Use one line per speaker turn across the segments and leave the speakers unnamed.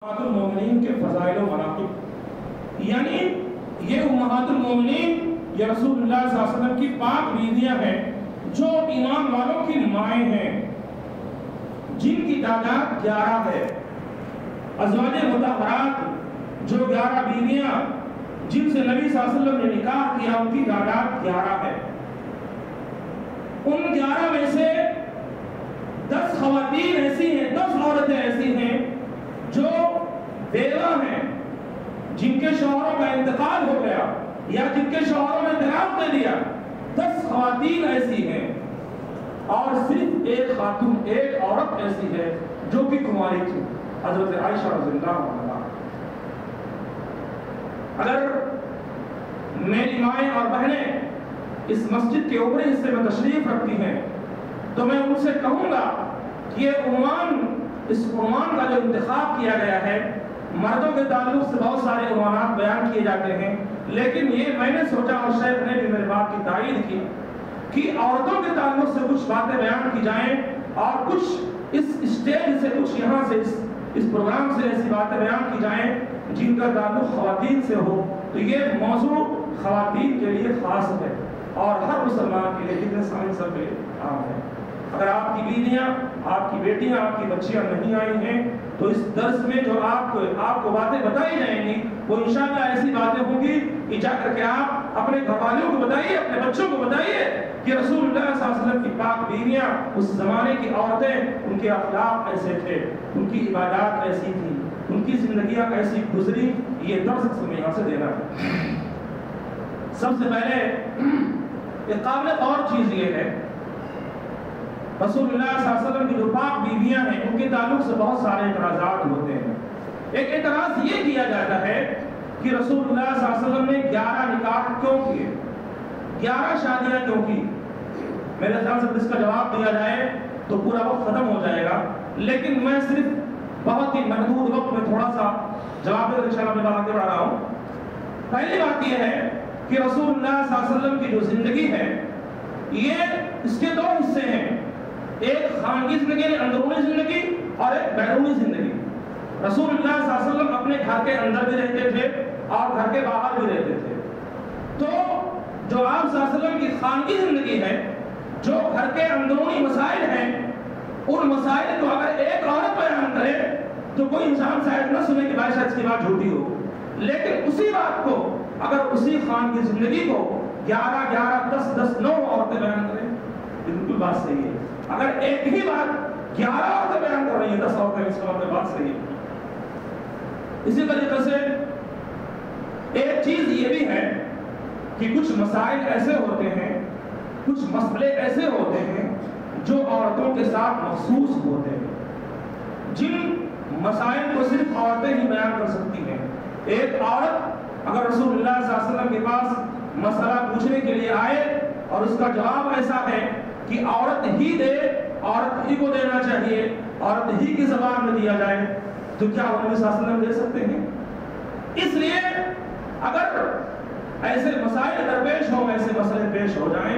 امہات المومنین کے فضائل و مناقب، یعنی یہ امہات المومنین یا رسول اللہ صلی اللہ علیہ وسلم کی پاک بیویاں ہیں جو ایمان والوں کی مائیں ہیں، جن کی تعداد 11 ہے۔ ازواج مطہرات جو 11 بیویاں جن سے نبی صلی اللہ علیہ وسلم نے نکاح کیا، ان کی تعداد 11 ہے۔ ان 11 میں سے 10 خواتین ایسی ہیں، 10 عورتیں ایسی ہیں جو بیوہ ہیں، جن کے شوہروں کا انتقال ہو گیا یا جن کے شوہروں نے طلاق دے دیا۔ 10 خواتین ایسی ہیں اور صرف ایک خاتون، ایک عورت ایسی ہے جو کہ کنواری تھی، حضرت عائشہ رضی اللہ عنہا۔ اگر میری مائیں اور بہنیں اس مسجد کے اوپری حصے میں تشریف رکھتی ہیں تو میں ان سے کہوں گا کہ یہ اس عنوان کا جو انتخاب کیا گیا ہے، مردوں کے تعلق سے بہت سارے عنوانات بیان کیے جاتے ہیں، لیکن یہ میں نے سوچا اور شیخ نے بھی میرے بات کی تائید کی کہ عورتوں کے تعلق سے کچھ باتیں بیان کی جائیں اور کچھ اس اسٹیج سے، کچھ یہاں سے اس پروگرام سے ایسی باتیں بیان کی جائیں جن کا تعلق خواتین سے ہو۔ تو یہ موضوع خواتین کے لیے خاص ہے اور ہر مسلمان کے لیے، جتنے سامنے سب کے لیے عام ہے۔ اگر آپ کی بیویاں، آپ کی بیٹیاں، آپ کی بچیاں نہیں آئی ہیں تو اس درس میں جو آپ کو باتیں بتائی جائیں گی وہ انشاءاللہ ایسی باتیں ہوں گی کہ جا کر کے آپ اپنے گھر والوں کو بتائیے، اپنے بچوں کو بتائیے کہ رسول اللہ صلی اللہ علیہ وسلم کی پاک بیویاں، اس زمانے کی عورتیں، ان کے اخلاق ایسے تھے، ان کی عبادات ایسی تھی، ان کی زندگیاں ایسی گزری۔ یہ درس ہمیں یہاں سے دینا ہے۔ سب سے پہلے ایک قابل غور چیز یہ ہے، رسول اللہ صلی اللہ علیہ وسلم کی جو پاک بیویاں ہیں ان کے تعلق سے بہت سارے اعتراضات ہوتے ہیں۔ ایک اعتراض یہ کیا جاتا ہے کہ رسول اللہ صلی اللہ علیہ وسلم نے 11 نکاح کیوں کیے، 11 شادیاں کیوں کی؟ میرے خیال سے اس کا جواب دیا جائے تو پورا وقت ختم ہو جائے گا، لیکن میں صرف بہت ہی محدود وقت میں تھوڑا سا جواب دے انشاءاللہ میں بات آگے بڑھا رہا ہوں۔ پہلی بات یہ ہے کہ رسول اللہ صلی اللہ علیہ وسلم کی جو زندگی ہے یہ اس کے 2 حصے ہیں، ایک خانگی زندگی یعنی اندرونی زندگی اور ایک بیرونی زندگی۔ رسول اللہ صلی اللہ علیہ وسلم اپنے گھر کے اندر بھی رہتے تھے اور گھر کے باہر بھی رہتے تھے۔ تو جو آپ صلی اللہ علیہ وسلم کی خانگی زندگی ہے، جو گھر کے اندرونی مسائل ہیں، ان مسائل کو اگر ایک عورت بیان کرے تو کوئی انسان شاید نہ سنے کہ بھائی شاید اس کی بات جھوٹی ہو، لیکن اسی بات کو اگر اسی خانگی زندگی کو 11 10 9 عورتیں بیان کریں، بالکل بات صحیح ہے۔ اگر ایک ہی بات 11 عورتیں بیان کر رہی ہیں، 10 عورتیں، اس کا مطلب بات صحیح ہے۔ اسی طریقے سے ایک چیز یہ بھی ہے کہ کچھ مسائل ایسے ہوتے ہیں، کچھ مسئلے ایسے ہوتے ہیں جو عورتوں کے ساتھ مخصوص ہوتے ہیں، جن مسائل کو صرف عورتیں ہی بیان کر سکتی ہیں۔ ایک عورت اگر رسول اللہ صلی اللہ علیہ وسلم کے پاس مسئلہ پوچھنے کے لیے آئے اور اس کا جواب ایسا ہے کہ عورت ہی دے، عورت ہی کو دینا چاہیے، عورت ہی کی زبان میں دیا جائے، تو کیا وہ نبی صلی اللہ علیہ وسلم دے سکتے ہیں؟ اس لیے اگر ایسے مسائل درپیش ہوں، ایسے مسئلے پیش ہو جائیں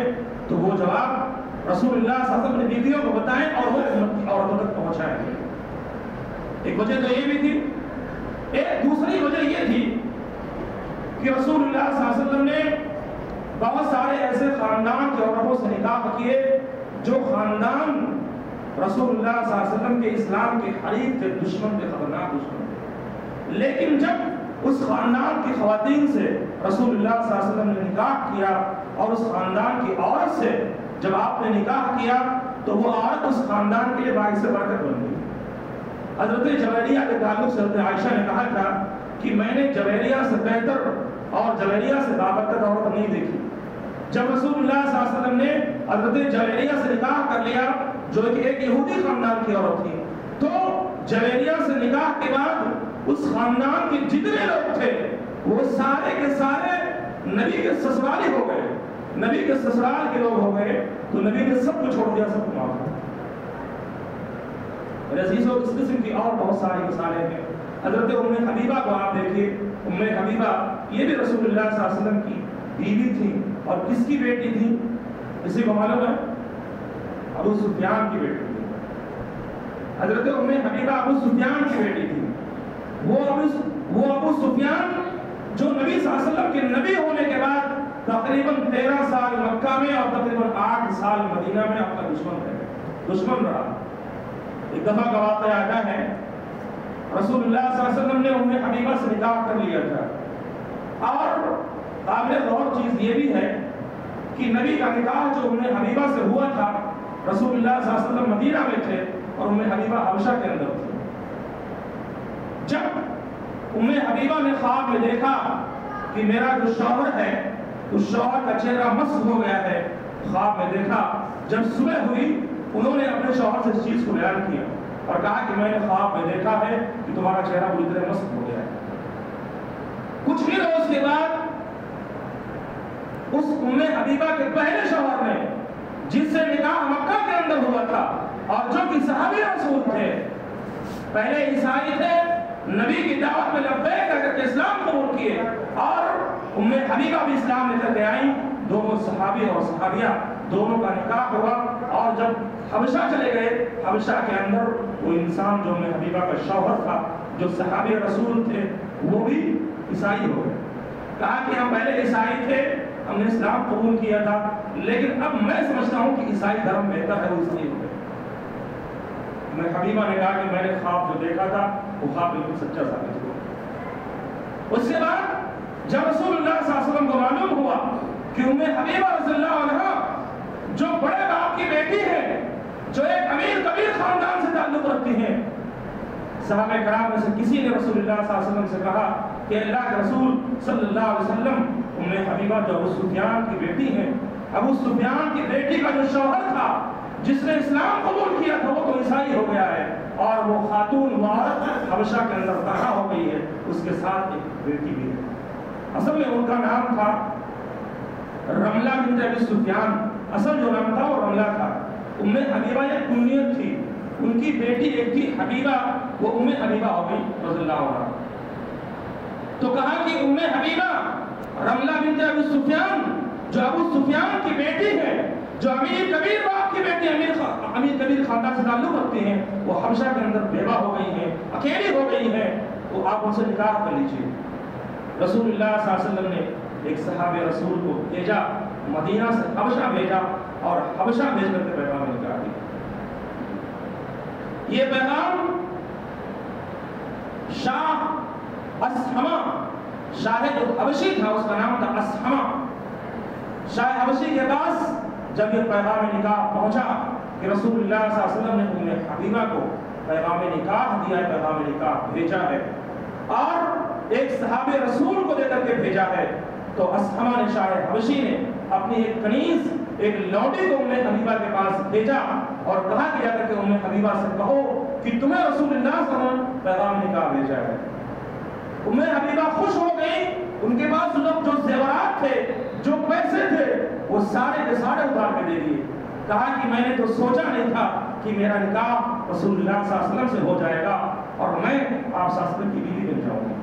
تو وہ جواب رسول اللہ صلی اللہ علیہ وسلم اپنی بیویوں کو بتائیں اور وہ امت کی عورتوں تک پہنچائیں گے۔ ایک وجہ تو یہ بھی تھی۔ ایک دوسری وجہ یہ تھی کہ رسول اللہ صلی اللہ علیہ وسلم نے بہت سارے ایسے خاندان کے عورتوں سے نکاح کیے جو خاندان رسول اللہ صلی اللہ علیہ وسلم کے اسلام کے حریف تھے، دشمن تھے، خطرناک دشمن تھے۔ لیکن جب اس خاندان کی خواتین سے رسول اللہ صلی اللہ علیہ وسلم نے نکاح کیا اور اس خاندان کی عورت سے جب آپ نے نکاح کیا تو وہ عورت اس خاندان کے لیے باعث برکت بن گئی۔ حضرت جویریہ کے تعلق سے حضرت عائشہ نے کہا تھا کہ میں نے جویریہ سے بہتر اور جویریہ سے بابرکت عورت نہیں دیکھی۔ جب رسول اللہ صلی اللہ علیہ وسلم نے حضرت جویریہ سے نکاح کر لیا جو کہ ایک یہودی خاندان کی عورت تھی، تو جویریہ سے نکاح کے بعد اس خاندان کے جتنے لوگ تھے وہ سارے کے سارے نبی کے سسرالی ہو گئے، نبی کے سسرال کے لوگ ہو گئے، تو نبی نے سب کو چھوڑ دیا، سب کو معاف کیا۔ عزیزوں، اس قسم کی اور بہت ساری مثالیں ہیں۔ حضرت ام حبیبہ کو آپ دیکھیے، ام حبیبہ یہ بھی رسول اللہ صلی اللہ علیہ وسلم کی بیوی تھی اور کس کی بیٹی تھی؟ کسی کو معلوم ہے؟ ابو سفیان کی بیٹی تھی۔ حضرت ام حبیبہ ابو سفیان کی بیٹی تھی۔ وہ ابو سفیان جو نبی صلی اللہ علیہ وسلم کے نبی ہونے کے بعد تقریباً 13 سال مکہ میں اور تقریباً 8 سال مدینہ میں اپنا دشمن رہا. ایک دفعہ کا واقعہ آتا ہے رسول اللہ صلی اللہ علیہ وسلم نے ام حبیبہ سے نکاح کر لیا تھا. اور قابل غور چیز یہ بھی ہے کہ نبی کا نکاح جو ام حبیبہ سے ہوا تھا رسول اللہ صلی اللہ علیہ وسلم مدینہ میں تھے اور ام حبیبہ حبشہ کے اندر تھی. جب ام حبیبہ نے خواب میں دیکھا کہ میرا جو شوہر ہے اس شوہر کا چہرہ مسخ ہو گیا ہے، خواب میں دیکھا، جب صبح ہوئی انہوں نے اپنے شوہر سے اس چیز کو بیان کیا اور کہا کہ میں نے خواب میں دیکھا ہے کہ تمہارا چہرہ بری طرح مسخ ہو گیا ہے. کچھ ہی روز کے بعد اس ام حبیبہ کے پہلے شوہر نے جس سے نکاح مکہ کے اندر ہوا تھا اور جو کہ صحابی رسول تھے، پہلے عیسائی تھے، نبی کی دعوت میں لبیک کہہ کر اسلام قبول کیے اور ام حبیبہ بھی اسلام لے کر کے آئیں. دونوں صحابی اور صحابیہ دونوں کا نکاح ہوا اور جب حبشہ چلے گئے، حبشہ کے اندر وہ انسان جو ام حبیبہ کا شوہر تھا، جو صحابی رسول تھے، وہ بھی عیسائی ہو گئے. کہا کہ ہم پہلے عیسائی تھے، ہم نے اسلام قبول کیا تھا، لیکن اب میں سمجھتا ہوں کہ عیسائی دھرم بہتر ہے، وہ عیسائی ہو گئے. ام حبیبہ نے کہا کہ میں نے خواب جو دیکھا تھا وہ خواب بالکل سچا ثابت ہوا. اس کے بعد جب رسول اللہ صلی اللہ علیہ وسلم کو معلوم ہوا کہ ام حبیبہ رضی اللہ عنہ جو بڑے باپ کی بیٹی ہے، جو ایک امیر کبیر خاندان سے تعلق رکھتی ہیں، صحابہ کرام میں سے کسی نے رسول اللہ صلی اللہ علیہ وسلم سے کہا کہ اللہ کے رسول صلی اللہ علیہ وسلم، ام حبیبہ جو ابو سفیان کی بیٹی ہے، ابو سفیان کی بیٹی کا جو شوہر تھا جس نے اسلام قبول کیا تھا وہ تو عیسائی ہو گیا ہے اور وہ خاتون عورت حبشہ کے اندر تنہا ہو گئی ہے، اس کے ساتھ ایک بیٹی بھی ہے. اصل میں ان کا نام تھا رملہ بنت ابی سفیان. اصل جو نام تھا وہ رملہ تھا. ام حبیبہ ایک کنیت تھی، ان کی بیٹی ایک تھی حبیبہ، وہ ام حبیبہ ہو گئی رضی اللہ عنہا. تو کہا کہ ام حبیبہ رملہ بنت ابی سفیان جو ابو سفیان کی بیٹی ہے، جو امیر کبیر باپ کی بیٹی امیر کبیر خاندان سے تعلق رکھتے ہیں، وہ حبشہ کے اندر بیوہ ہو گئی ہیں، اکیلی ہو گئی ہیں، تو آپ ان سے نکاح کر لیجیے. رسول اللہ صلی اللہ علیہ وسلم نے ایک صحابی رسول کو بھیجا، مدینہ سے حبشہ بھیجا اور حبشہ بھیج کر کے پیغام نکال دیا. یہ پیغام شاہ اسحمہ، شاہ جو حبشی تھا اس کا نام تھا اسحمہ، شاہ حبشی کے پاس جب یہ پیغام نکاح پہنچا کہ رسول اللہ صلی اللہ علیہ وسلم نے ام حبیبہ کو پیغام نکاح دیا ہے، پیغام نکاح بھیجا ہے اور ایک صحابی رسول کو دے کر کے بھیجا ہے، تو اسحمہ نے، شاہ حبشی نے اپنی ایک کنیز، ایک لوڈی کو ام حبیبہ کے پاس بھیجا اور کہا کہ جا کر کے ام حبیبہ سے کہو کہ تمہیں رسول اللہ صلی اللہ علیہ وسلم پیغام نکاح بھیجا ہے. ام حبیبہ خوش ہو گئی، ان کے پاس جو زیورات تھے، جو پیسے تھے، وہ سارے کے سارے اتار کے دے دیے. کہا کہ میں نے تو سوچا نہیں تھا کہ میرا نکاح رسول اللہ صلی اللہ علیہ وسلم سے ہو جائے گا اور میں آپ صلی اللہ علیہ وسلم کی بیوی بن جاؤں گی.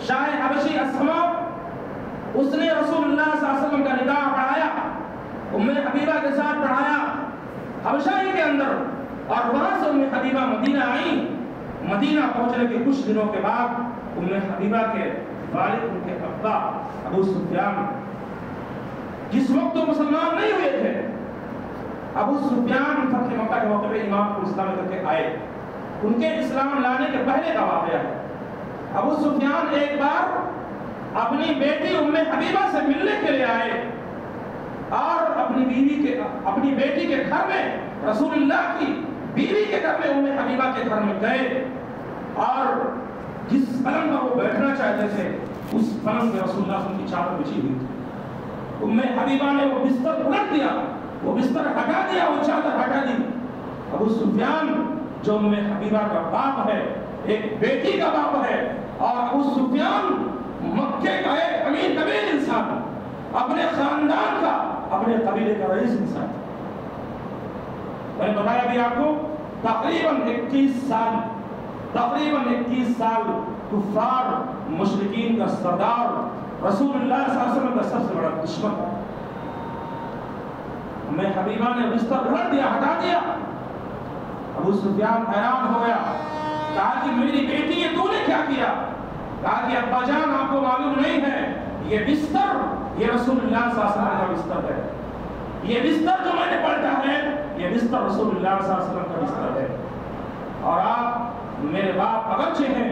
شاہ حبشی اسحمہ، اس نے رسول اللہ صلی اللہ علیہ وسلم کا نکاح پڑھایا، ام حبیبہ کے ساتھ پڑھایا حبشہ کے اندر، اور وہاں سے ام حبیبہ مدینہ آئی. مدینہ پہنچنے کے کچھ دنوں کے بعد ام حبیبہ کے والد، ان کے ابا ابو سفیان، جس وقت تو مسلمان نہیں ہوئے تھے، ابو سفیان فتح مکہ کے موقع پہ امام کو اسلام کر کے آئے. ان کے اسلام لانے کے پہلے کا واقعہ ہے. ابو سفیان ایک بار اپنی بیٹی ام حبیبہ سے ملنے کے لیے آئے اور اپنی بیٹی کے گھر میں، رسول اللہ کی بیوی کے گھر میں، ام حبیبہ کے گھر میں گئے اور جس پلنگ پر وہ بیٹھنا چاہتے تھے اس پلنگ میں رسول اللہ صلی اللہ علیہ وسلم کی چادر بچھی ہوئی تھی. ام حبیبہ نے وہ بستر پلٹ دیا، وہ بستر ہٹا دیا، وہ چادر ہٹا دی. ابو سفیان جو ام حبیبہ کا باپ ہے، ایک بیٹی کا باپ ہے، اور ابو سفیان مکے کا ایک امیر کبیر انسان، اپنے خاندان کا، اپنے قبیلے کا رئیس انسان. میں نے بتایا بھی آپ کو تقریباً 21 سال کفار مشرکین کا سردار، رسول اللہ صلی اللہ علیہ وسلم کا سب سے بڑا دشمن تھا. میں حبیبہ نے بستر پلٹ دیا، ہٹا دیا ابو سفیان حیران ہو گیا، کہا کہ میری بیٹی یہ تو نے کیا کیا؟ کہا کہ ابا جان آپ کو معلوم نہیں ہے، یہ بستر یہ رسول اللہ صلی اللہ علیہ وسلم کا بستر ہے، یہ بستر جو میں نے پلٹا ہے یہ بستر رسول اللہ صلی اللہ علیہ وسلم کا بستر ہے، اور آپ میرے باپ اگرچہ ہیں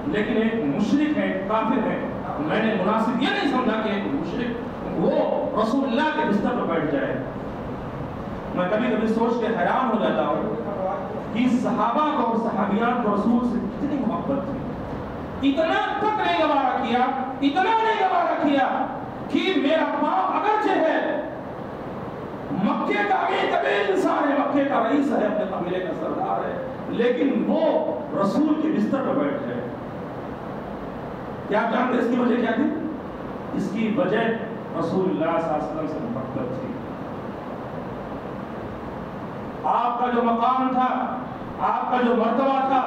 لیکن ایک مشرک ہے، کافر ہے، میں نے مناسب یہ نہیں سمجھا کہ ایک مشرک وہ رسول اللہ کے بستر پر بیٹھ جائے۔ میں کبھی کبھی سوچ کے حیران ہو جاتا ہوں کہ صحابہ کو اور صحابیات کو رسول سے کتنی محبت تھی، اتنا تک نہیں گوارا کیا، اتنا نہیں گوارا کیا کہ میرا باپ اگرچہ ہے مکے کا امیر کبیر انسان ہے، مکے کا رئیس ہے، اپنے قبیلے کا سردار ہے، لیکن وہ رسول کے بستر پر بیٹھ جائے۔ کیا آپ جانتے اس کی وجہ کیا تھی؟ اس کی وجہ رسول اللہ صلی اللہ علیہ وسلم سے محبت تھی۔ آپ کا جو مقام تھا، آپ کا جو مرتبہ تھا،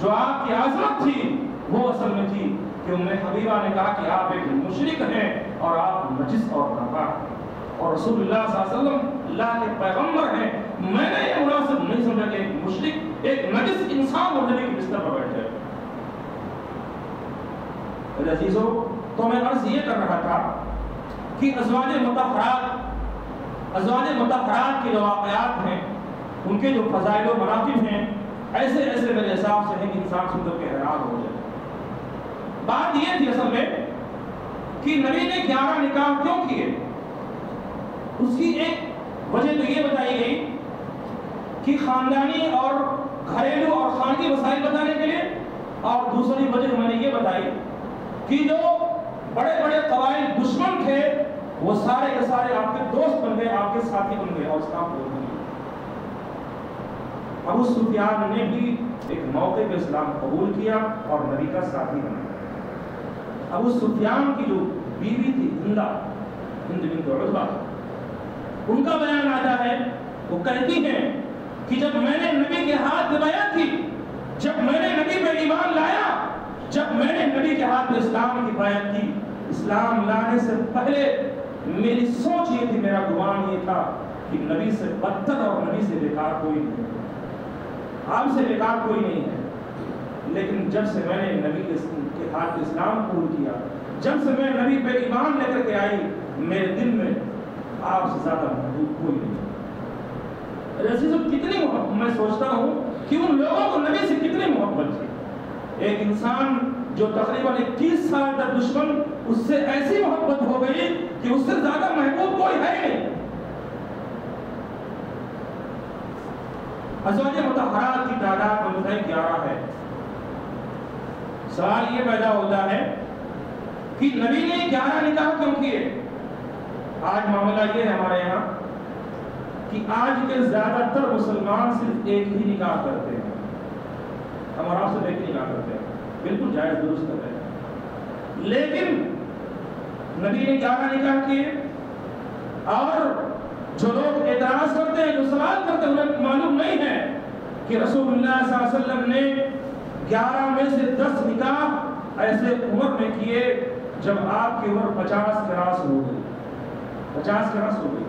جو آپ کی عظمت تھی، وہ اصل میں تھی کہ ام حبیبہ نے کہا کہ آپ ایک مشرک ہیں اور آپ نجس اور ناپاک ہیں، اور رسول اللہ صلی اللہ علیہ وسلم اللہ کے پیغمبر ہیں۔ میں نے یہ مناسب نہیں سمجھا کہ ایک مشرک، ایک نجس انسان اور نبی کے بستر پر بیٹھ جائے۔ عزیزو، تو میں عرض یہ کر رہا تھا کہ ازواج مطہرات کے جو واقعات ہیں، ان کے جو فضائل و مناقب ہیں، ایسے ایسے میرے حساب سے ہیں کہ انسان سن کر کے حیران ہو جائے۔ بات یہ تھی اصل میں کہ نبی نے 11 نکاح کیوں کیے؟ اس کی ایک وجہ تو یہ بتائی گئی کہ خاندانی اور گھریلو اور خانگی مسائل بتانے کے لیے، اور دوسری وجہ میں نے یہ بتائی کہ جو بڑے بڑے قبائل دشمن تھے وہ سارے کے سارے آپ کے دوست بن گئے، آپ کے ساتھی بن گئے، اور اس کا بن گئے۔ ابو سفیان نے بھی ایک موقع پہ اسلام قبول کیا اور نبی کا ساتھی بنا۔ ابو سفیان کی جو بیوی تھی ہند بنت عتبہ، ان کا بیان آتا ہے، وہ کہتی ہیں کہ جب میں نے نبی کے ہاتھ میں بیعت کی، جب میں نے نبی پہ ایمان لایا، جب میں نے نبی کے ہاتھ میں اسلام کی بیعت کی، اسلام لانے سے پہلے میری سوچ یہ تھی، میرا گمان یہ تھا کہ نبی سے بدتر اور نبی سے بیکار کوئی نہیں ہے، آپ سے بیکار کوئی نہیں ہے۔ لیکن جب سے میں نے نبی کے ہاتھ میں اسلام قبول کیا، جب سے میں نبی پہ ایمان لے کر کے آئی، میرے دل میں آپ سے زیادہ محبوب کوئی نہیں ہے۔ عزیزو، کتنی محبت، میں سوچتا ہوں کہ ان لوگوں کو نبی سے کتنی محبت تھی۔ ایک انسان جو تقریباً 21 سال تک دشمن، اس سے ایسی محبت ہو گئی کہ اس سے زیادہ محبوب کوئی ہے نہیں۔ ازواج مطہرات کی تعداد میں 11 ہے۔ سوال یہ پیدا ہوتا ہے کہ نبی نے 11 نکاح کیوں کیے؟ آج معاملہ یہ ہے ہمارے یہاں کہ آج کے زیادہ تر مسلمان صرف ایک ہی نکاح کرتے ہیں، ہم اور آپ سے ایک ہی نکاح کرتے ہیں، بالکل جائز درست ہے، لیکن نبی نے 11 نکاح کیے، اور جو لوگ اعتراض کرتے ہیں، جو سوال کرتے ہیں، انہیں معلوم نہیں ہے کہ رسول اللہ صلی اللہ علیہ وسلم نے 11 میں سے 10 نکاح ایسے عمر میں کیے جب آپ کی عمر 50 کراس ہو گئی، 50 کراس ہو گئی۔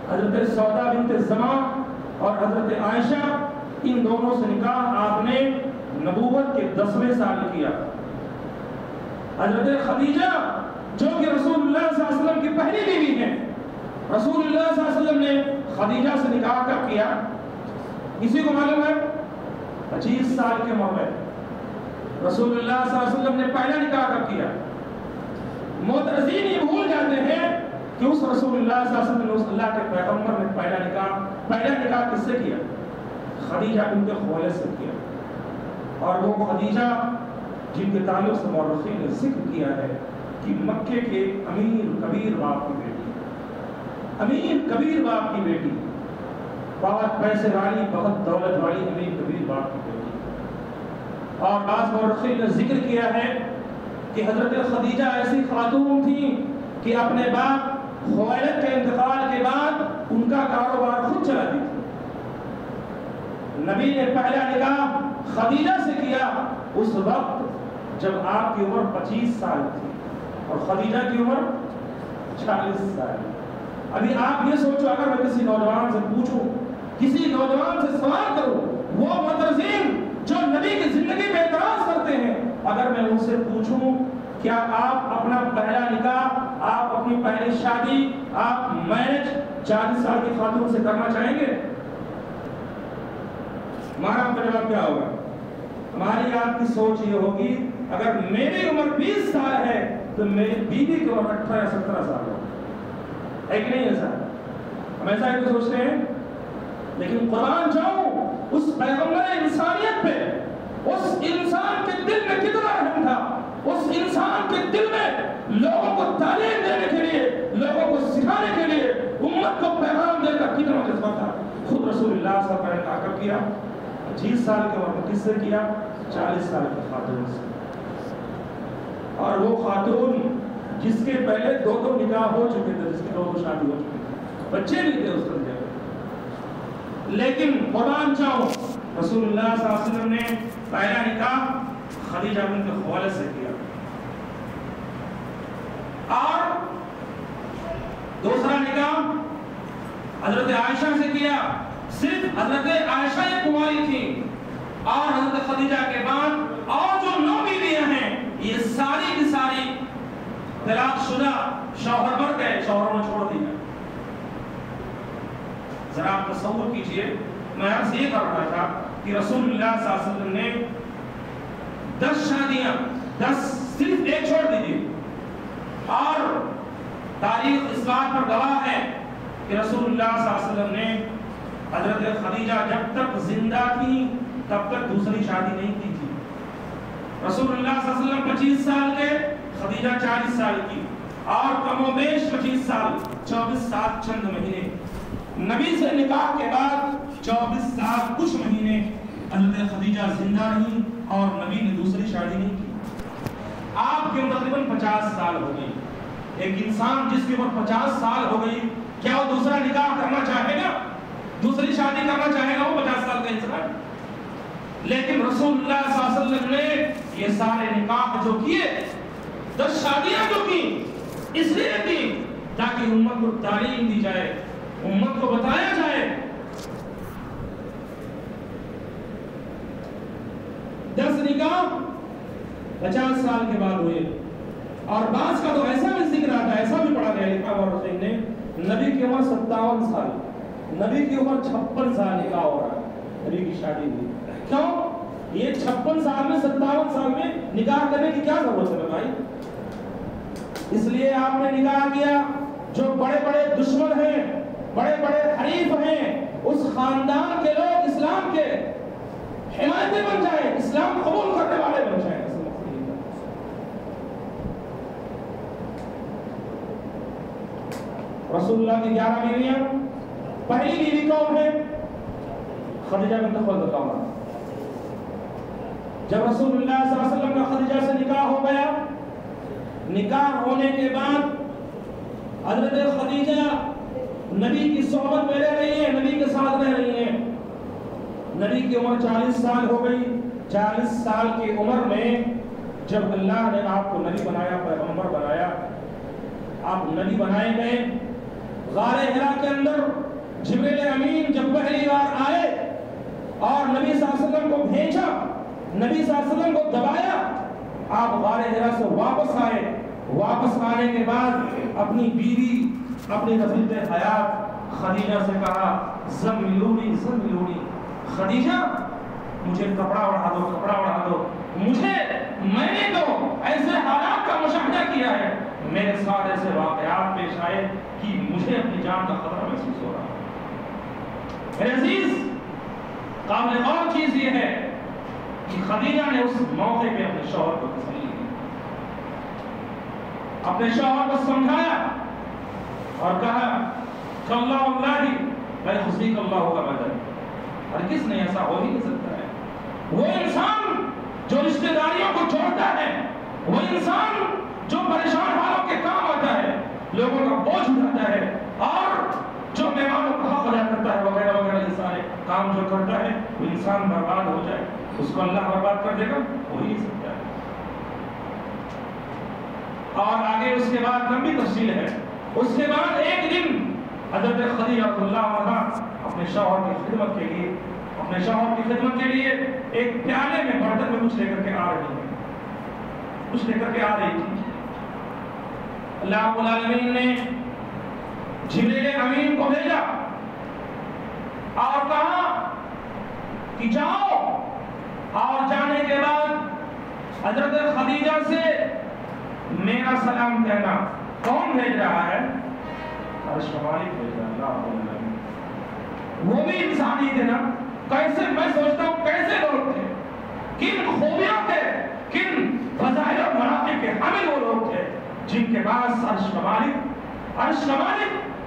حضرت سودا بنت زمع اور حضرت عائشہ، ان دونوں سے نکاح آپ نے نبوت کے 10ویں سال کیا۔ حضرت خدیجہ جو کہ رسول اللہ صلی اللہ علیہ وسلم کی پہلی بیوی ہیں، رسول اللہ صلی اللہ علیہ وسلم نے خدیجہ سے نکاح کب کیا؟ کسی کو معلوم ہے؟ 25 سال کے عمر میں رسول اللہ صلی اللہ علیہ وسلم نے پہلا نکاح کب کیا؟ معترضین یہ بھول جاتے ہیں کہ اس رسول اللہ صلی اللہ علیہ وسلم نے، اس اللہ کے پیغمبر نے پہلا نکاح کس سے کیا؟ خدیجہ بنت خویلد سے کیا۔ اور وہ خدیجہ جن کے تعلق سے مورخین نے ذکر کیا ہے کہ مکے کے امیر کبیر باپ کی بیٹی، امیر کبیر باپ کی بیٹی، بہت پیسے والی، بہت دولت والی امیر کبیر باپ کی بیٹی۔ اور بعض مورخین نے ذکر کیا ہے کہ حضرت خدیجہ ایسی خاتون تھیں کہ اپنے باپ خویلد کے انتقال کے بعد ان کا کاروبار خود چلاتی تھی۔ نبی نے پہلا نکاح خدیجہ سے کیا اس وقت جب آپ کی عمر 25 سال تھی اور خدیجہ کی عمر 40 سال۔ ابھی آپ یہ سوچو، اگر میں کسی نوجوان سے پوچھوں کسی نوجوان سے سوال کروں، وہ مترزین جو نبی کی زندگی پہ اعتراض کرتے ہیں، اگر میں ان سے پوچھوں کیا آپ اپنا پہلا نکاح، آپ اپنی پہلی شادی، آپ میرج 40 سال کی خاتون سے کرنا چاہیں گے؟ ہمارا آپ کا جواب کیا ہوگا؟ ہماری آپ کی سوچ یہ ہوگی اگر میری عمر 20 سال ہے تو میری بیوی کی عمر 18 یا 17 سال ہے کہ نہیں ایسا؟ ہم ایسا ہی تو سوچتے ہیں. لیکن قرآن جاؤ اس پیغمبر انسانیت پہ، اس انسان کے دل میں کتنا رحم تھا، اس انسان کے دل میں لوگوں کو تعلیم دینے کے لیے، لوگوں کو سکھانے کے لیے، امت کو پیغام دینے کا کتنا جذبہ تھا. خود رسول اللہ صلی اللہ علیہ وسلم نے کب کیا؟ 25 سال کے عمر میں. کس سے کیا؟ 40 سال کی خاتون سے. اور وہ خاتون جس کے پہلے 2 نکاح ہو چکے تھے، جس کی 2 شادی ہو چکی تھی، بچے بھی تھے اس طرح. لیکن قرآن چاہو رسول اللہ صلی اللہ علیہ وسلم نے پہلا نکاح خدیجہ بنت خویلد سے کیا، اور دوسرا نکاح حضرت عائشہ سے کیا. صرف حضرت عائشہ یہ کنواری تھی، اور حضرت خدیجہ کے بعد اور جو 9 بیویاں ہیں یہ ساری کی ساری طلاق شدہ، شوہر مر گئے، شوہروں نے چھوڑ دیا. ذرا آپ تصور کیجئے، میں عرض یہ کر رہا تھا کہ رسول اللہ صلی اللہ علیہ وسلم نے 10 شادیاں، 10 صرف ایک چھوڑ دیجیے، اور تاریخ اس بات پر گواہ ہے کہ رسول اللہ صلی اللہ علیہ وسلم نے حضرت خدیجہ جب تک زندہ تھی تب تک دوسری شادی نہیں کی تھی. رسول اللہ صلی اللہ علیہ وسلم 25 سال کے، خدیجہ 40 سال کی، اور کم و بیش 25 سال، 24 سال چند مہینے. نبی سے نکاح کے بعد 24 سال کچھ مہینے حضرت خدیجہ زندہ رہی اور نبی نے دوسری شادی نہیں کی. آپ کی عمر تقریباً 50 سال ہو گئی. ایک انسان جس کی عمر 50 سال ہو گئی، کیا وہ دوسرا نکاح کرنا چاہے گا؟ دوسری شادی کرنا چاہے گا وہ 50 سال کا انسان؟ لیکن رسول اللہ صلی اللہ علیہ وسلم نے یہ سارے نکاح جو کیے، 10 شادیاں جو کی، اس لیے کی تاکہ امت کو تعلیم دی جائے، امت کو بتایا جائے. 10 نکاح 50 سال کے بعد ہوئے. اور بعض کا تو ایسا بھی ذکر آتا ہے، ایسا بھی پڑھا گیا لکھا اور حسین نے، نبی کی عمر 57 سال، نبی کی عمر 56 سال نکاح ہو رہا ہے، نبی کی شادی ہوئی. کیوں؟ یہ 56 سال میں 57 سال میں نکاح کرنے کی کیا ضرورت ہے بھائی؟ اس لیے آپ نے نکاح کیا. جو بڑے بڑے دشمن ہیں، بڑے بڑے حریف ہیں، اس خاندان کے لوگ اسلام کے حمایتی بن جائیں، اسلام قبول کرنے والے بن جائیں. رسول اللہ کی 11 بیویاں. پہلی بیوی کون ہے؟ خدیجہ بنت خویلد کا. جب رسول اللہ صلی اللہ علیہ وسلم کا خدیجہ سے نکاح ہو گیا، نکاح ہونے کے بعد حضرت خدیجہ نبی کی صحبت میں رہ رہی ہیں، نبی کے ساتھ رہ رہی ہیں. نبی کی عمر 40 سال ہو گئی. 40 سال کی عمر میں جب اللہ نے آپ کو نبی بنایا، پیغمبر بنایا، آپ نبی بنائے گئے. غار حرا کے اندر جبریل امین جب پہلی بار آئے اور نبی صلی اللہ علیہ وسلم کو بھیجا، نبی صلی اللہ علیہ وسلم کو دبایا، آپ غار حرا سے واپس آئے. واپس آنے کے بعد اپنی بیوی، اپنی رفیق حیات خدیجہ سے کہا، زملونی زملونی، خدیجہ مجھے کپڑا اڑا دو، کپڑا اڑا دو. میں نے تو ایسے حالات کا مشاہدہ کیا ہے، میرے ساتھ ایسے واقعات پیش آئے کہ مجھے اپنی جان کا خطرہ محسوس ہو رہا ہے. میرے عزیز، قابل غور چیز یہ ہے کہ خدیجہ نے اس موقع پہ اپنے شوہر کو تسلی دی، اپنے شوہر کو سمجھایا اور کہا کہ اللہ یحزیک اللہ کا بدن. اور کس نے ایسا ہو ہی نہیں سکتا ہے. وہ انسان جو رشتہ داریوں کو جوڑتا ہے، وہ انسان جو پریشان حالوں کے کام آتا ہے، لوگوں کا بوجھ اٹھاتا ہے، اور جو مہمانوں کا حق ادا کرتا ہے، وغیرہ وغیرہ، یہ سارے کام جو کرتا ہے، وہ انسان برباد ہو جائے، اس کو اللہ برباد کر دے گا، ہو ہی نہیں سکتا ہے. اور آگے اس کے بعد لمبی تفصیل ہے. اس کے بعد ایک دن حضرت خدیجہ رضی اللہ عنہا اپنے شوہر کی خدمت کے لیے ایک پیالے میں برتن میں کچھ لے کر کے آ رہی تھی. اللہ رب العالمین نے جبریل امین کو بھیجا اور کہا کہ جاؤ، اور جانے کے بعد حضرت خدیجہ سے میرا سلام کہنا. کون بھیج رہا ہے؟ عرش کا مالک بھیج رہا ہے، اللہ رب العالمین. وہ بھی انسانی تھے نا. کیسے، میں سوچتا ہوں کیسے لوگ تھے، کن خوبیوں کے، کن فضائل اور مناقب کے حامل وہ لوگ تھے جن کے پاس عرش کا مالک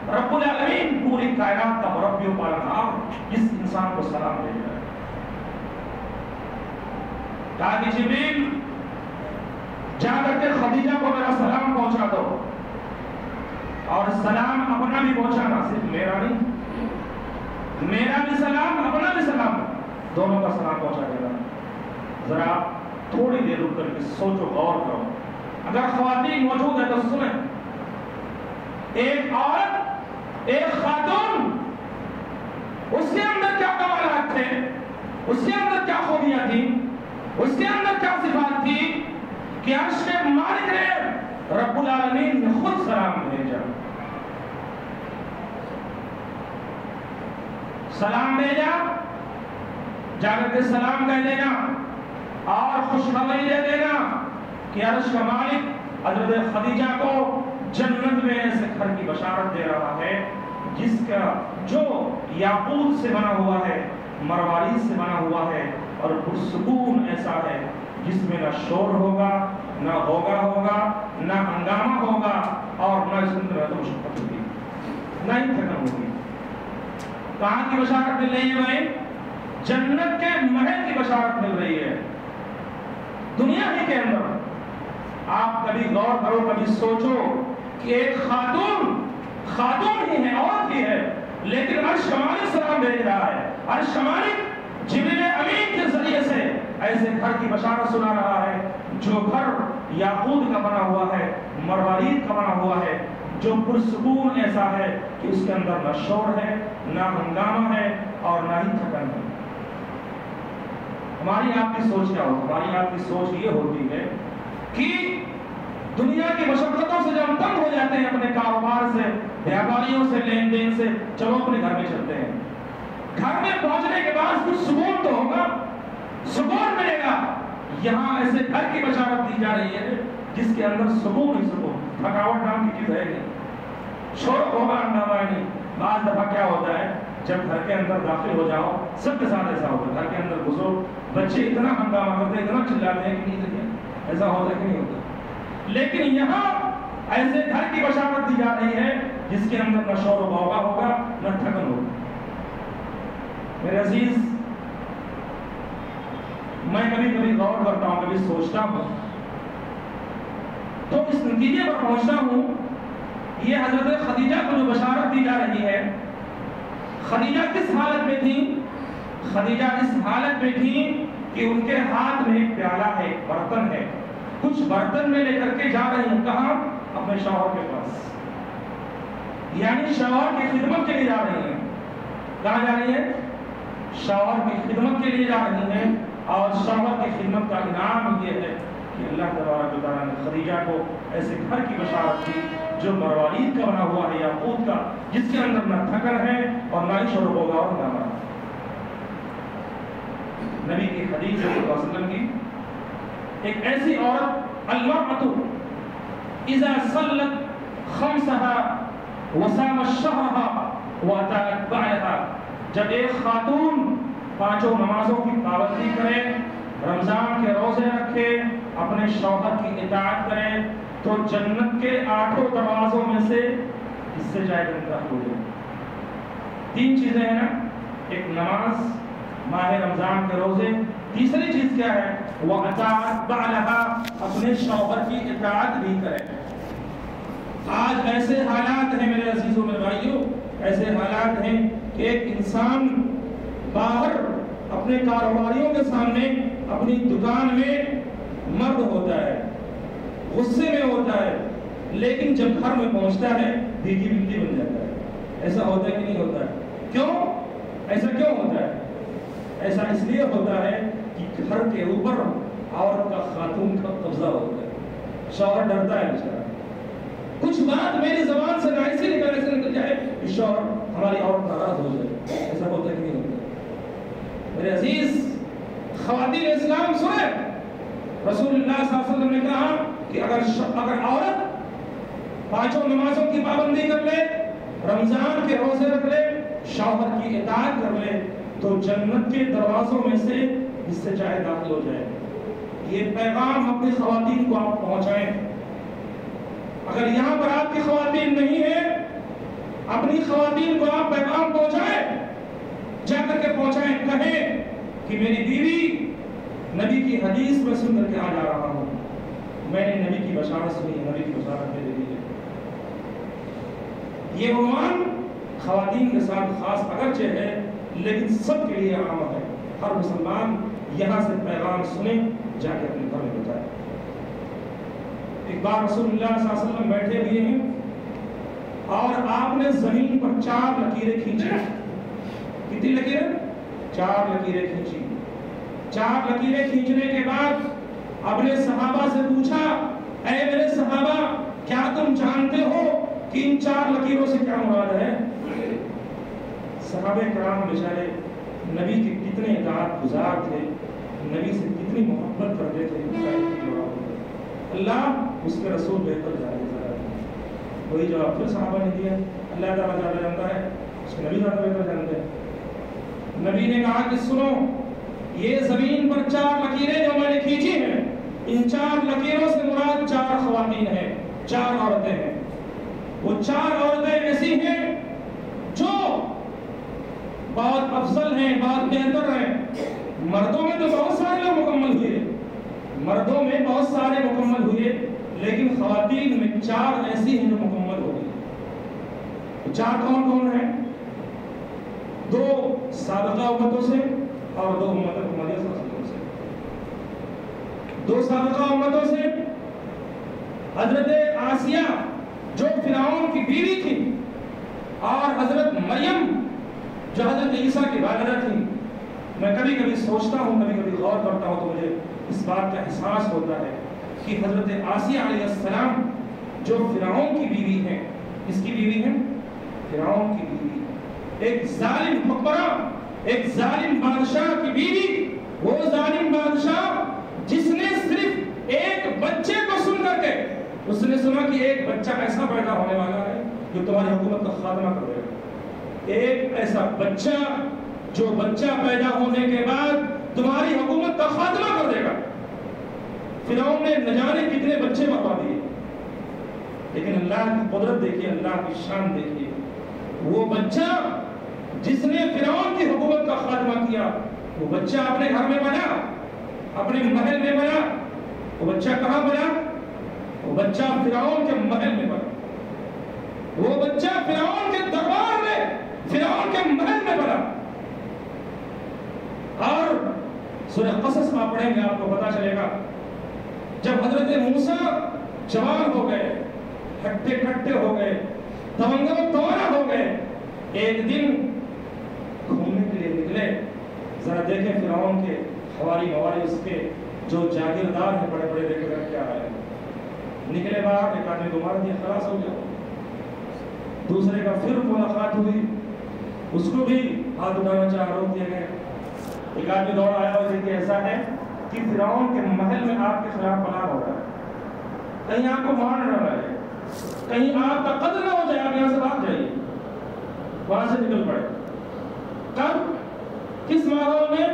رب العالمین پوری کائنات کا مربی و پالنہار اس انسان کو سلام بھیج رہا ہے. کہا کہ جبریل جا کر کے خدیجہ کو میرا سلام پہنچا دو، اور سلام اپنا بھی پہنچانا، صرف میرا نہیں، میرا بھی سلام اپنا بھی سلام، دونوں کا سلام پہنچا دینا. ذرا تھوڑی دیر رک کر کے سوچو، غور کرو. اگر خواتین موجود ہے تو سنیں. ایک عورت، ایک خاتون، اس کے اندر کیا کمالات تھے، اس کے اندر کیا خوبیاں تھیں، اس کے اندر کیا صفات تھی کہ عرش کے مالک نے رب العالمین نے خود سلام بھیجا. سلام بھیجا، جا کر کے سلام کہہ دینا اور خوشخبری دے دینا کہ عرش کا مالک حضرت خدیجہ کو جنت میں ایسے گھر کی بشارت دے رہا ہے جس کا جو یاقوت سے بنا ہوا ہے، مروارید سے بنا ہوا ہے، اور پرسکون ایسا ہے جس میں نہ شور ہوگا، نہ ہوگا، نہ ہنگامہ ہوگا، اور نہ اس اندر مشقت ہوگی، نہ ہی تھکن ہوگی. کہاں کی بشارت مل رہی ہے بھائی؟ جنت کے محل کی بشارت مل رہی ہے. دنیا ہی کے اندر آپ کبھی غور کرو، کبھی سوچو کہ ایک خاتون ہی ہے، عورت ہی ہے، لیکن عرش کا مالک سلام بھیج رہا ہے. عرش کا مالک جبریل امین کے ذریعے سے ایسے گھر کی بشارت سنا رہا ہے جو گھر یاقوت کا بنا ہوا ہے، مروارید کا بنا ہوا ہے، جو پرسکون ایسا ہے کہ اس کے اندر نہ شور ہے، نہ ہنگامہ ہے، اور نہ ہی تھکن ہے. ہماری آپ کی سوچ کیا ہوتی ہے؟ ہماری آپ کی سوچ یہ ہوتی ہے کہ دنیا کی مشقتوں سے جب ہم تنگ ہو جاتے ہیں، اپنے کاروبار سے، بیاپاریوں سے، لین دین سے، چلو اپنے گھر میں چلتے ہیں. گھر میں پہنچنے کے بعد کچھ سکون تو ہوگا، سکون ملے گا. یہاں ایسے گھر کی بشارت دی جا رہی ہے جس کے اندر سکون ہی سکون، تھکاوٹ نام کی چیز ہے نہیں، شور ہوگا، ہنگامہ نہیں. بعض دفعہ کیا ہوتا ہے، جب گھر کے اندر داخل ہو جاؤ، سب کے ساتھ ایسا ہوتا ہے، گھر کے اندر گھسو، بچے اتنا ہنگامہ کرتے ہیں، اتنا چلاتے ہیں کہ نہیں، ایسا ہوتا ہے کہ نہیں ہوتا. لیکن یہاں ایسے گھر کی بشارت دی جا رہی ہے جس کے اندر نہ شور و غوغا ہوگا، نہ تھکن ہوگا. میرے عزیز، میں کبھی غور کرتا ہوں، کبھی سوچتا ہوں، تو اس نتیجے پر پہنچتا ہوں، یہ حضرت خدیجہ کو جو بشارت دی جا رہی ہے، خدیجہ کس حالت میں تھی؟ خدیجہ اس حالت میں تھی کہ ان کے ہاتھ میں ایک پیالہ ہے، ایک برتن ہے، کچھ برتن میں لے کر کے جا رہی ہیں. کہاں؟ اپنے شوہر کے پاس، یعنی شوہر کی خدمت کے لیے جا رہی ہیں. کہاں جا رہی ہیں؟ شوہر کی خدمت کے لیے جا رہی ہیں. اور شوہر کی خدمت کا انعام یہ ہے کہ اللہ تبارک و تعالیٰ نے خدیجہ کو ایسے گھر کی بشارت دی جو مروارید کا بنا ہوا ہے، یاقوت کا، جس کے اندر نہ تھکن ہے اور نہ ہی شور ہوگا اور نہ مرا. نبی کی حدیث صلی اللہ علیہ وسلم کی ایک ایسی عورت، المرأۃ اذا صلت خمسها وصامت شهرها واتت بعلها، جب ایک خاتون پانچوں نمازوں کی پابندی کرے، رمضان کے روزے رکھے، اپنے شوہر کی اطاعت کرے، تو جنت کے 8 دروازوں میں سے اس سے جائے گا ہو جائے. 3 چیزیں ہیں نا، ایک نماز، ماہ رمضان کے روزے، تیسری چیز کیا ہے؟ وَأَطَاعَتْ بَعْلَهَا، اپنے شوہر کی اطاعت بھی کرے. آج ایسے حالات ہیں میرے عزیزوں میں بھائیوں، ایسے حالات ہیں کہ ایک انسان باہر اپنے کاروباریوں کے سامنے اپنی دکان میں مرد ہوتا ہے، غصے میں ہوتا ہے، لیکن جب گھر میں پہنچتا ہے بیوی بندی بن جاتا ہے. ایسا ہوتا ہے کہ نہیں ہوتا ہے؟ کیوں ایسا کیوں ہوتا ہے؟ ایسا اس لیے ہوتا ہے کہ گھر کے اوپر عورت کا خاتون کا قبضہ ہوتا ہے، شوہر ڈرتا ہے بیچارہ، کچھ بات میری زبان سے نہ ایسے نکل جائے کہ شوہر ہماری عورت ناراض ہو جائے۔ ایسا ہوتا ہے کہ نہیں ہوتا؟ میرے عزیز خواتین اسلام سنیں، رسول اللہ صلی اللہ علیہ وسلم نے کہا کہ اگر عورت پانچوں نمازوں کی پابندی کر لے، رمضان کے روزے رکھ لے، شوہر کی اطاعت کر لے، تو جنت کے دروازوں میں سے اس سے چاہے داخل ہو جائے۔ یہ پیغام اپنی خواتین کو آپ پہنچائیں۔ اگر یہاں پر آپ کی خواتین نہیں ہیں، اپنی خواتین کو آپ پیغام پہنچائیں، جا کر کے پہنچائیں، کہیں کہ میری بیوی نبی کی حدیث میں سن کر کے آ جا رہا ہوں، میں نے نبی کی بشارت سنی، نبی کی بشارت میں دے دی ہے۔ یہ عنوان خواتین کے ساتھ خاص اگرچہ ہے لیکن سب کے لیے عام ہے۔ ہر مسلمان یہاں سے پیغام سنے، جا کے اپنے گھر میں بتائے۔ ایک بار رسول اللہ صلی اللہ علیہ وسلم بیٹھے ہوئے ہیں اور آپ نے زمین پر 4 لکیریں کھینچی۔ کتنی لکیریں؟ 4 لکیریں کھینچی۔ 4 لکیریں کھینچنے کے بعد اپنے صحابہ سے پوچھا، اے میرے صحابہ، کیا تم جانتے ہو کہ ان 4 لکیروں سے کیا مراد ہے؟ صحابہ کرام بیچارے نبی کے کتنے اطاعت گزار تھے، نبی سے کتنی محبت کرتے تھے، اللہ اس کے رسول بہتر جانتے ہیں۔ وہی جواب پھر صحابہ نے دیا، اللہ تعالیٰ زیادہ جانتا ہے، اس کے نبی زیادہ بہتر جانتے ہیں۔ نبی نے کہا کہ سنو، یہ زمین پر 4 لکیریں جو میں نے کھینچی ہیں، ان 4 لکیروں سے مراد 4 خواتین ہیں، 4 عورتیں ہیں۔ وہ 4 عورتیں ایسی ہیں جو بہت افضل ہیں، بہت بہتر ہیں۔ مردوں میں تو بہت سارے لوگ مکمل ہوئے، مردوں میں بہت سارے مکمل ہوئے، لیکن خواتین میں 4 ایسی ہیں جو مکمل ہو گئی۔ 4 کون کون ہیں؟ 2 سابقہ امتوں سے اور 2 امت محمدیہ صلی اللہ علیہ وسلم سے۔ 2 سابقہ امتوں سے حضرت آسیہ جو فرعون کی بیوی تھی، اور حضرت مریم جو حضرت عیسیٰ کی والدہ تھی۔ میں کبھی کبھی سوچتا ہوں، کبھی کبھی غور کرتا ہوں تو مجھے اس بات کا احساس ہوتا ہے کہ حضرت آسیہ علیہ السلام جو فرعون کی بیوی ہیں، کس کی بیوی ہیں؟ فرعون کی بیوی، ایک ظالم حکمراں، ایک ظالم بادشاہ کی بیوی، وہ ظالم بادشاہ جس نے صرف ایک بچے کو سن کر کے، اس نے سنا کہ ایک بچہ ایسا پیدا ہونے والا ہے جو تمہاری حکومت کا خاتمہ کر دے گا۔ ایک ایسا بچہ جو بچہ پیدا ہونے کے بعد تمہاری حکومت کا خاتمہ کر دے گا۔ فرعون نے نہ جانے کتنے بچے مروا دیے، لیکن اللہ کی قدرت دیکھیے، اللہ کی شان دیکھیے۔ وہ بچہ جس نے فرعون کی حکومت کا خاتمہ کیا، وہ بچہ اپنے گھر میں بنا، اپنے محل میں بنا۔ وہ بچہ کہاں بنا؟ وہ بچہ فرعون کے محل میں بنا، وہ بچہ فرعون کے دربار میں، فرعون کے محل میں بنا۔ اور سورہ قصص میں پڑھیں گے آپ کو پتا چلے گا، جب حضرت موسیٰ جوان ہو گئے، ہٹے کٹے ہو گئے، تونگا و توانا ہو گئے، ایک دن گھومنے کے لیے نکلے۔ ذرا دیکھیں فرعون کے حوالی مواری، اس کے جو جاگیردار ہیں بڑے بڑے، دیکھ کر کیا آئے، نکلے باہر، ایک آدمی کو مار دیا، خلاص ہو گیا۔ دوسرے کا پھر ملاقات ہوئی، اس کو بھی ہاتھ اٹھانا چاہ روک دیا گیا۔ ایک آدمی دوڑ آیا اور دیکھیے ایسا ہے کہ فرعون کے محل میں آپ کے خلاف بنا ہو رہا ہے، کہیں آپ کو مار نہ لگے، کہیں آپ کا قتل نہ ہو جائے، آپ یہاں سے بھاگ جائیے، وہاں سے نکل پڑے۔ کب؟ کس ماحول میں؟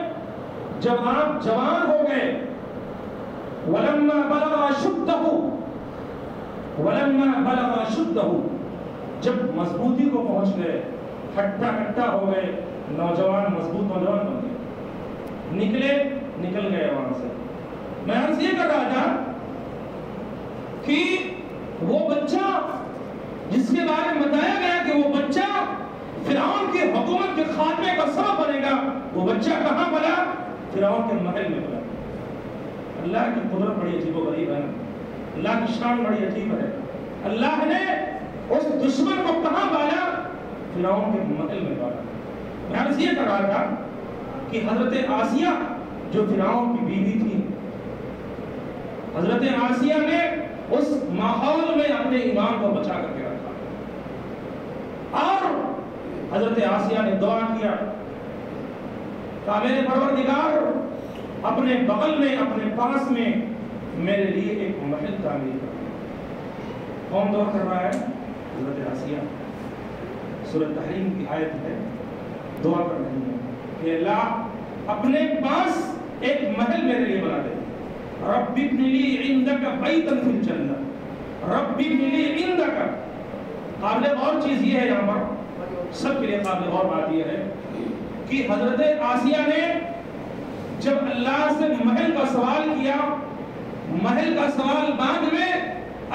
جب آپ جوان ہو گئے، وَلَمَّا بَلَغَ أَشُدَّهُ، وَلَمَّا بَلَغَ أَشُدَّهُ، جب مضبوطی کو پہنچ گئے، ہٹا کٹا ہو گئے، نوجوان مضبوط نوجوان بن گئے، نکل گئے وہاں سے۔ میں عرض یہ کر رہا تھا کہ وہ بچہ جس کے بارے میں بتایا گیا کہ وہ بچہ فرعون کی حکومت کے خاتمے کا سبب بنے گا، وہ بچہ کہاں بنا؟ فرعون کے محل میں بنا۔ اللہ کی قدرت بڑی عجیب و غریب ہے، اللہ کی شان بڑی عجیب ہے۔ اللہ نے اس دشمن کو کہاں بالا؟ فرعون کے محل میں ڈالا۔ میں عرض یہ کر رہا تھا کہ حضرت آسیہ جو فرعون کی بیوی تھی، حضرت آسیہ نے اس ماحول میں اپنے ایمان کو بچا کر کے رکھا، اور حضرت آسیہ نے دعا کیا کہ میرے پروردگار اپنے بغل میں، اپنے پاس میں میرے لیے ایک محل تعمیر کر۔ کون دعا کر رہا ہے؟ حضرت آسیہ۔ سورۃ تحریم کی آیت ہے، دعا کر رہی ہے کہ اللہ اپنے پاس ایک محل میرے لیے بنا دے۔ رب ابن لی عندک بیتا فی الجنہ، رب ابن لی عندک۔ قابل غور چیز یہ ہے، یہاں پر سب کے لیے قابل غور بات یہ ہے کہ حضرت آسیہ نے جب اللہ سے محل کا سوال کیا، محل کا سوال بعد میں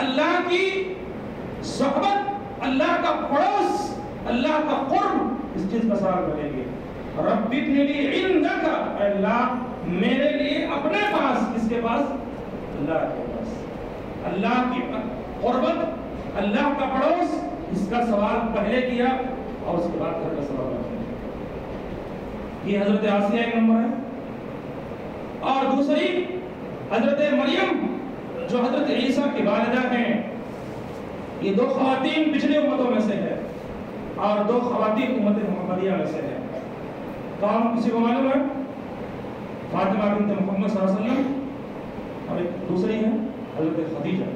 اللہ کی صحبت، اللہ کا پڑوس، اللہ کا قرب، اس چیز کا سوال کریں گے۔ رب ابن لی عندک، اللہ میرے لیے اپنے پاس، کس کے پاس؟ اللہ کے پاس، اللہ کی قربت، اللہ کا پڑوس، اس کا سوال پہلے کیا اور اس کے بعد گھر کا سوال کیا۔ یہ حضرت آسیہ ایک نمبر ہے۔ اور دوسری حضرت مریم جو حضرت عیسیٰ کی والدہ ہیں، یہ دو خواتین پچھلی امتوں میں سے ہے اور دو خواتین امت محمدیہ میں سے ہے۔ کون؟ کسی کو معلوم ہے؟ فاطمہ بنت محمد صلی اللہ علیہ وسلم اور ایک دوسری ہے حضرت خدیجہ۔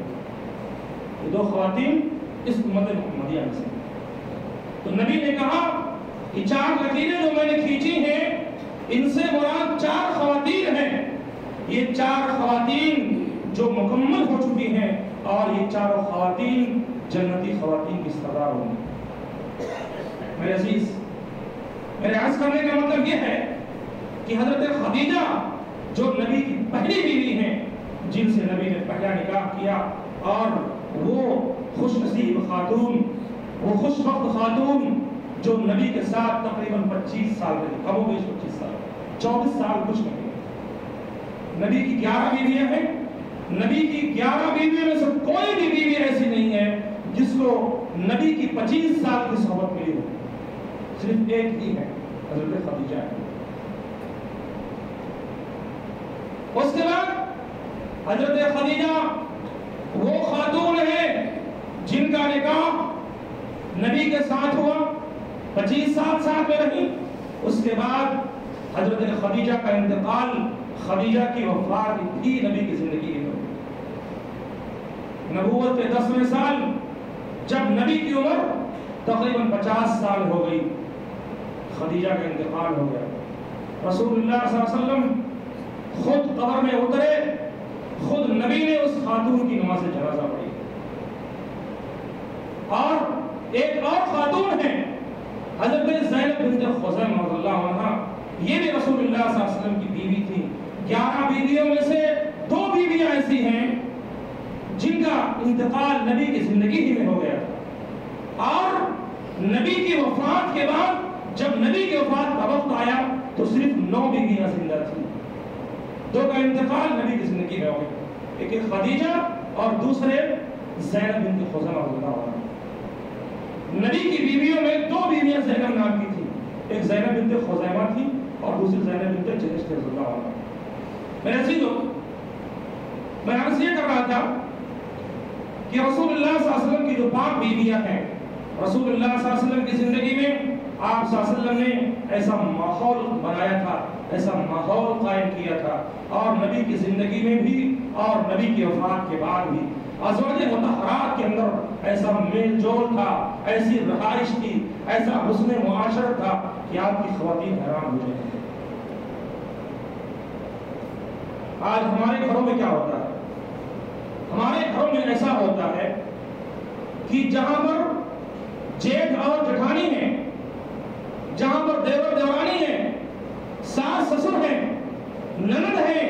یہ دو خواتین اس امت محمدیہ میں سے ہیں۔ تو نبی نے کہا کہ چار لکیریں جو میں نے کھینچی ہیں، ان سے مراد چار خواتین ہیں۔ یہ چار خواتین جو مکمل ہو چکی ہیں، اور یہ چاروں خواتین جنتی خواتین کی سردار ہوں گی۔ میرے عزیز، میرے عرض کرنے کا مطلب یہ ہے کہ حضرت خدیجہ جو نبی کی پہلی بیوی ہیں، جن سے نبی نے پہلا نکاح کیا، اور وہ خوش نصیب خاتون، وہ خوش وقت خاتون جو نبی کے ساتھ تقریباً 25 سال رہی، کم و بیش 25 سال، 24 سال کچھ نہیں۔ نبی کی 11 بیویاں ہیں، نبی کی 11 بیویوں میں سے کوئی بھی بیوی ایسی نہیں ہے جس کو نبی کی 25 سال کی صحبت ملی ہو، صرف ایک ہی ہے، حضرت خدیجہ ہے۔ اس کے بعد حضرت خدیجہ وہ خاتون ہے جن کا نکاح نبی کے ساتھ ہوا، 25 سال ساتھ میں رہی۔ اس کے بعد حضرت خدیجہ کا انتقال، خدیجہ کی وفات بھی نبی کی زندگی میں ہوئی۔ نبوت کے 10ویں سال جب نبی کی عمر تقریباً 50 سال ہو گئی، خدیجہ کا انتقال ہو گیا۔ رسول اللہ صلی اللہ علیہ وسلم خود قبر میں اترے، خود نبی نے اس خاتون کی نماز جنازہ پڑھی۔ اور ایک اور خاتون ہے حضرت زینب بنت خزیمہ رضی اللہ عنہا، یہ بھی رسول اللہ صلی اللہ علیہ وسلم کی بیوی تھی۔ 11 بیویوں میں سے 2 بیویاں ایسی ہیں جن کا انتقال نبی کی زندگی ہی میں ہو گیا تھا، اور نبی کی وفات کے بعد جب نبی کی وفات کا وقت آیا تو صرف 9 بیویاں زندہ تھیں۔ 2 کا انتقال نبی کی زندگی میں ہو گیا، ایک خدیجہ اور دوسرے زینب بنت خزیمہ رضی اللہ عنہا۔ نبی کی بیویوں میں 2 بیویاں زینب نام کی تھی، ایک زینب بنت خزیمہ تھی اور دوسری زینب بنت جحش رضی اللہ عنہا۔ میرے عزیزو، میں عرض یہ کر رہا تھا کہ رسول اللہ صلی اللہ علیہ وسلم کی جو پاک بیویاں ہیں، رسول اللہ صلی اللہ علیہ وسلم کی زندگی میں آپ صلی اللہ علیہ وسلم نے ایسا ماحول بنایا تھا، ایسا ماحول قائم کیا تھا، اور نبی کی زندگی میں بھی اور نبی کی وفات کے بعد بھی ازواج مطہرات کے اندر ایسا میل جول تھا، ایسی رہائش تھی، ایسا حسن معاشرت تھا کہ آپ کی خواتین حیران ہو جائیں۔ آج ہمارے گھروں میں کیا ہوتا ہے؟ ہمارے گھروں میں ایسا ہوتا ہے کہ جہاں پر جیٹھ اور جٹھانی ہیں، جہاں پر دیور دیورانی ہیں، ساس سسر ہیں، نند ہیں،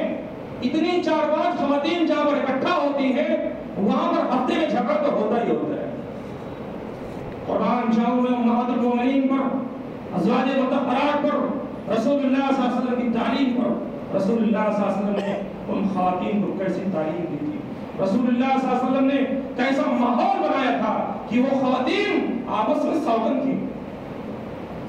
اتنی 4-5 خواتین جہاں پر اکٹھا ہوتی ہیں، وہاں پر ہفتے میں جھگڑا تو ہوتا ہی ہوتا ہے۔ قرآن جاؤ میں امہات المومنین پر، ازواج مطہرات پر، رسول اللہ صلی اللہ علیہ وسلم کی تعلیم پر، رسول اللہ صلی اللہ علیہ وسلم نے ان خواتین کو کیسی تعلیم دی تھی، رسول اللہ صلی اللہ علیہ وسلم نے کیسا ماحول بنایا تھا کہ وہ خواتین آپس میں سوگن تھی،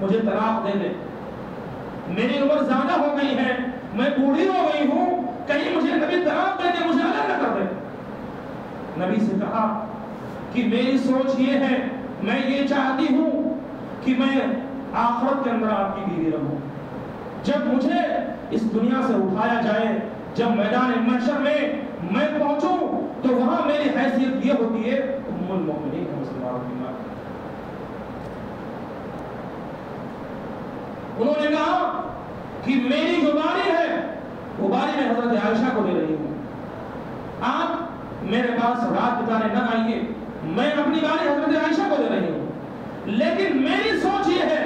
مجھے طلاق دے دے، میری عمر زیادہ ہو گئی ہے، میں بوڑھی ہو گئی ہوں، کہیں مجھے نبی طلاق دے دے، مجھے الگ نہ کر دے۔ نبی سے کہا کہ میری سوچ یہ ہے، میں یہ چاہتی ہوں کہ میں آخرت کے اندر آپ کی بیوی رہوں، جب مجھے اس دنیا سے اٹھایا جائے، جب میدان محشر میں میں پہنچوں تو وہاں میری حیثیت یہ ہوتی ہے ام المؤمنین مسلمانوں کی ماں۔ انہوں نے کہا کہ میری جو باری ہے وہ باری میں حضرت عائشہ کو دے رہی ہوں، آپ میرے پاس رات بتانے نہ آئیے، میں اپنی باری حضرت عائشہ کو دے رہی ہوں، لیکن میری سوچ یہ ہے،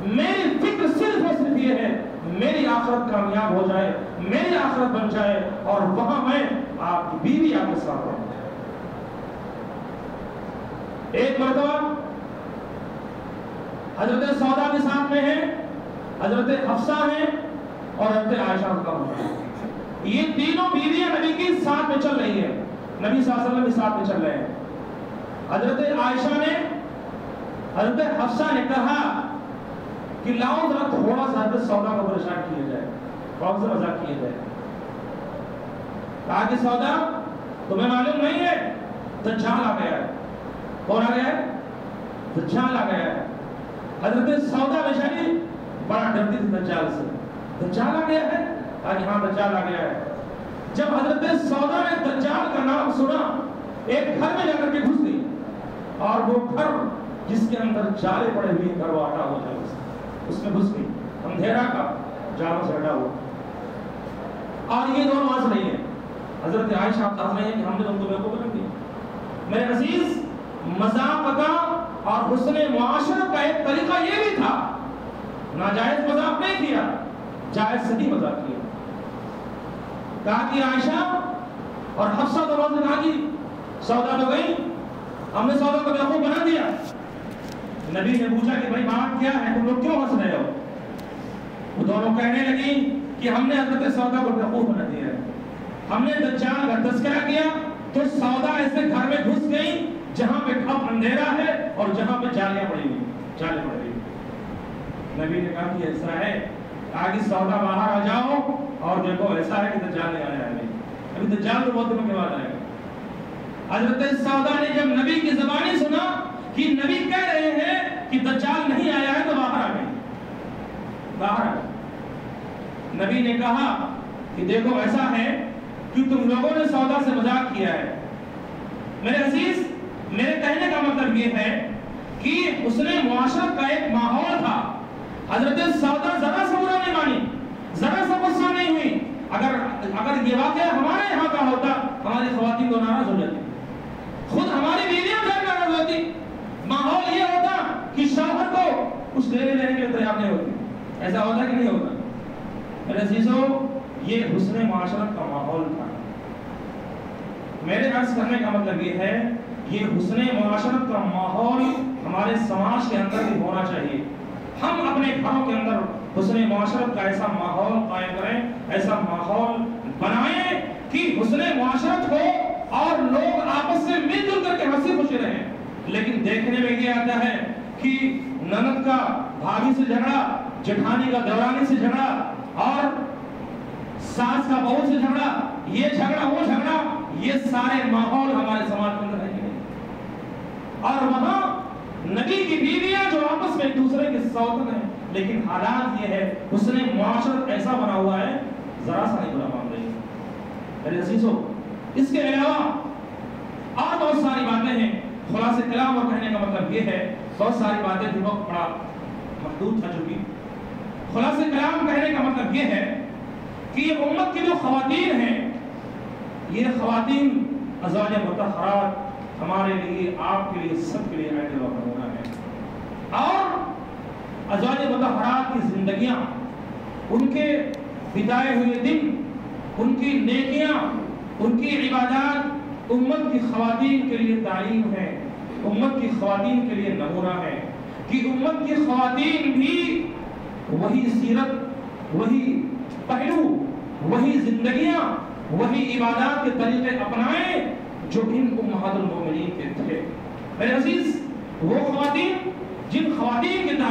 میری فکر صرف اور صرف یہ ہے میری آخرت کامیاب ہو جائے، میری آخرت بن جائے اور وہاں میں آپ کی بیوی آپ کے ساتھ رہوں۔ ایک مرتبہ حضرت سودا کے ساتھ میں ہے، حضرت حفصہ ہیں اور حضرت عائشہ کا ہوتا ہے، یہ تینوں بیویاں نبی کی ساتھ میں چل رہی ہیں، نبی صلی اللہ علیہ وسلم کے ساتھ میں چل رہے ہیں۔ حضرت عائشہ نے، حضرت حفصہ نے کہا کہ لاؤ ذرا تھوڑا سا حضرت سودا کو پریشان کیا جائے، تھوڑا سا مذاق کیا جائے۔ کہا کہ سودا تمہیں معلوم نہیں ہے دجال آ گیا ہے۔ کون آ گیا ہے؟ دجال آ گیا ہے۔ حضرت سودا بیچاری بڑا ڈرتی تھی دجال سے، دجال آ گیا ہے؟ کہا کہ ہاں دجال آ گیا ہے۔ جب حضرت سودا نے دجال کا نام سنا، ایک گھر میں جا کر کے گھس گئی، اور وہ گھر جس کے اندر جالے پڑے ہوئے کرواٹا ہو جائے اس میں گھس گئی، اندھیرا کا جالوں سے ہٹا ہوا، اور یہ دونوں ہنس رہی ہیں۔ حضرت عائشہ آپ ہنس رہے ہیں کہ ہم نے تم کو بیوقوف رکھ دیا۔ میرے عزیز، مذاق کا اور حسن معاشرت کا ایک طریقہ یہ بھی تھا، ناجائز مذاق نہیں کیا، جائز صحیح مذاق کیا۔ کہا کہ عائشہ اور حفصہ دونوں نے کہا کہ سودا تو گئی، ہم نے سودا کو بیوقوف بنا دیا۔ نبی نے پوچھا کہ بھائی بات کیا ہے، تم لوگ کیوں ہنس رہے ہو؟ وہ دونوں کہنے لگی کہ ہم نے حضرت سودا کو بیوقوف بنا دیا ہے، ہم نے دجال کا تذکرہ کیا تو سودا ایسے گھر میں گھس گئی جہاں پہ اب اندھیرا ہے اور جہاں پہ جالیاں پڑی ہوئی، جالے پڑ رہی۔ نبی نے کہا کہ ایسا ہے، آگے سودا باہر آ جاؤ اور دیکھو ایسا ہے کہ دجال نہیں آیا ہے، ابھی دجال تو بہت دنوں کے بعد آئے گا۔ حضرت سودا نے جب نبی کی زبانی سنا کہ نبی کہہ رہے ہیں کہ دجال نہیں آیا ہے تو باہر آ گئی، باہر آ گئی۔ نبی نے کہا کہ دیکھو ایسا ہے کہ تم لوگوں نے سودا سے مذاق کیا ہے۔ میرے عزیز، میرے کہنے کا مطلب یہ ہے کہ اس نے معاشرت کا ایک ماحول تھا، حضرت سودا ذرا سا برا نہیں مانی، ذرا سا غصہ نہیں ہوئی۔ اگر یہ واقعہ ہمارے یہاں کا ہوتا، ہماری خواتین کو ناراض ہو جاتی، خود ہماری بیویاں پھر ناراض ہوتی، ماحول یہ ہوتا کہ شوہر کو کچھ دینے لینے کے تیار نہیں ہوتی۔ ایسا ہوتا کہ نہیں ہوتا؟ میرے عزیزوں، یہ حسن معاشرت کا ماحول تھا۔ میرے عرض کرنے کا مطلب یہ ہے، یہ حسن معاشرت کا ماحول ہمارے سماج کے اندر بھی ہونا چاہیے۔ ہم اپنے گھروں کے اندر حسن معاشرت کا ایسا ماحول قائم کریں، ایسا ماحول بنائیں کہ حسن معاشرت ہو اور لوگ آپس سے مل جل کر کے ہنسی خوشی رہیں۔ لیکن دیکھنے میں یہ آتا ہے کہ نند کا بھابھی سے جھگڑا، جٹھانی کا دیورانی سے جھگڑا، اور ساس کا بہو سے جھگڑا، یہ جھگڑا وہ جھگڑا، یہ سارے ماحول ہمارے سماج کے اندر ہے۔ اور وہاں نبی کی بیویاں جو آپس میں ایک دوسرے کے سوتن ہیں، لیکن حالات یہ ہے حسن معاشرت ایسا بنا ہوا ہے، ذرا سا نہیں برا مان رہی۔ میرے عزیزوں، اس کے علاوہ اور بہت ساری باتیں ہیں۔ خلاصہ کلام اور کہنے کا مطلب یہ ہے، بہت ساری باتیں تھی، وقت بڑا محدود تھا چونکہ۔ خلاصہ کلام کہنے کا مطلب یہ ہے کہ یہ امت کی جو خواتین ہیں، یہ خواتین ازواج مطہرات ہمارے لیے، آپ کے لیے، سب کے لیے آئیڈیل اور نمونہ ہے۔ اور ازواج مطہرات کی زندگیاں، ان کے بتائے ہوئے دن، ان کی نیکیاں، ان کی عبادات امت کی خواتین کے لیے تعلیم ہے، امت کی خواتین کے لیے نمونہ ہے کہ امت کی خواتین بھی وہی سیرت، وہی پہلو، وہی زندگیاں، وہی عبادات کے طریقے اپنائیں جو ان امہات المومنین کے تھے۔ میرے عزیز، وہ خواتین جن خواتین کی